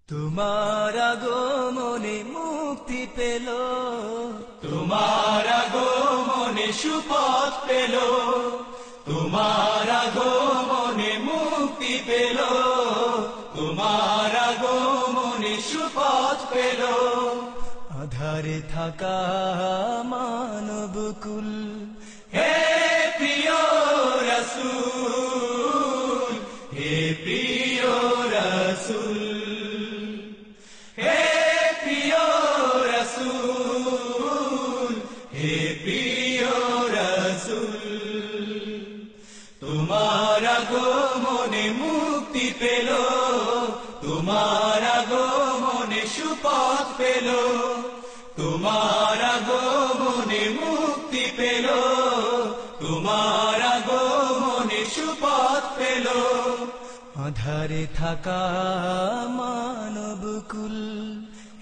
তোমার আগমনে মুক্তি পেল, তোমার আগমনে সুপথ পেল, তোমার আগমনে মুক্তি পেল, তোমার আগমনে সুপথ পেল। আধারে থাকা মানবকুল, হে প্রিয় রাসূল, হে প্রিয় রাসূল, হে প্রিয় রাসূল, হে প্রিয় রাসূল। তোমার আগমনে মুক্তি পেল, তোমার আগমনে সুপথ পেল, তোমার আগমনে মুক্তি পেল, তোমার আগমনে সুপথ পেল। আধারে থাকা মানবকুল,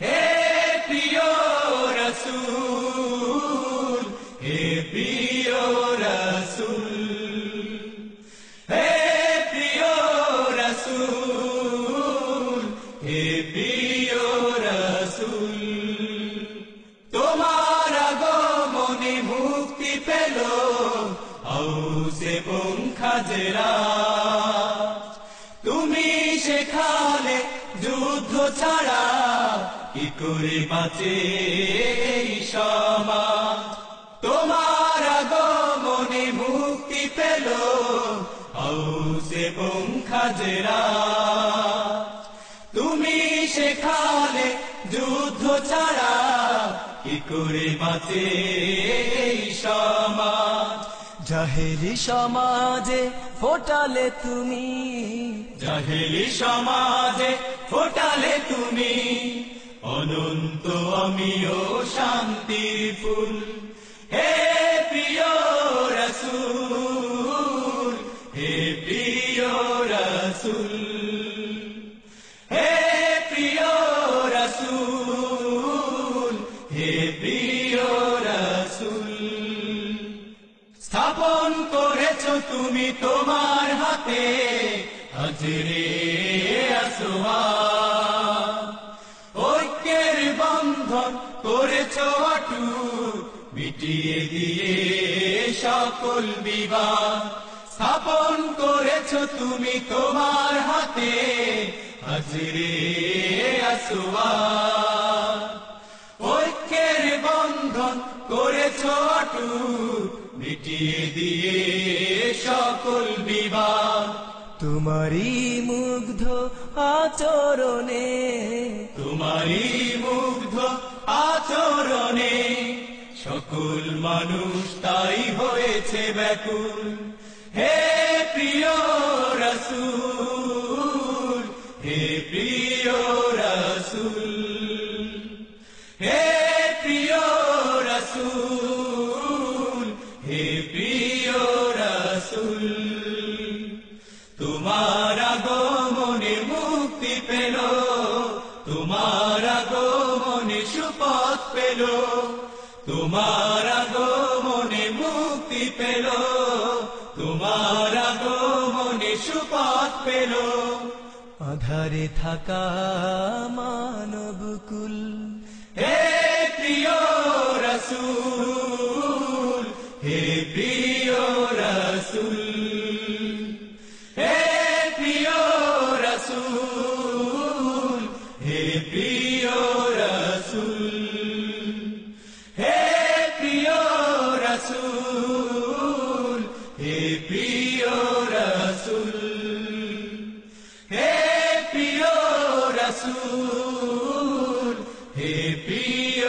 হে প্রিয় রাসূল, হে প্রিয় রাসূল, হে প্রিয় রাসূল, হে প্রিয় রাসূল। তোমার আগমনে মুক্তি পেল আউসে খাজেরা, তুমি সেখানে যুদ্ধ ছাড়া কি করে বাঁচে এই সমাজ। তোমার আগমনে মুক্তি পেল আউসে খাজেরা, তুমি সেখানে যুদ্ধ ছাড়া কি করে বাঁচে এই সমাজ। জাহেলি সমাজে ফোটালে তুমি, জাহেলি সমাজে ফোটালে তুমি অনন্ত অমিয় শান্তির ফুল। হে প্রিয় রাসূল, হে প্রিয় রাসূল, হে প্রিয় রাসূল, হে প্রিয় রাসূল। স্থাপন করেছ তুমি তোমার হাতে হাজরে আসওয়াদ, ঐক্যের বন্ধন করেছ অটুট মিটিয়ে দিয়ে সকল বিবাদ। স্থাপন করেছ তুমি তোমার হাতে হাজরে আসওয়াদ, ঐক্যের বন্ধন করেছ অটুট মিটিয়ে দিয়ে সকল বিবাদ। তোমারই মুগ্ধ আচরণে, তোমারই মুগ্ধ আচরণে সকল মানুষ তাই হয়েছে ব্যাকুল। হে প্রিয় রাসূল, হে প্রিয় রাসূল, হে প্রিয় রাসূল, হে প্রিয় রাসূল। তোমার আগমনে মুক্তি পেল, তোমার আগমনে সুপথ পেল, তোমার আগমনে মুক্তি পেল, তোমার আগমনে সুপথ পেল। আধারে থাকা মানবকুল, হে প্রিয় রাসূল, হে প্রিয় রাসূল, হে প্রিয় রাসূল, হে প্রিয় রাসূল, হে প্রিয় রাসূল, হে প্রিয় রাসূল, হে প্রিয় রাসূল, হে প্রিয়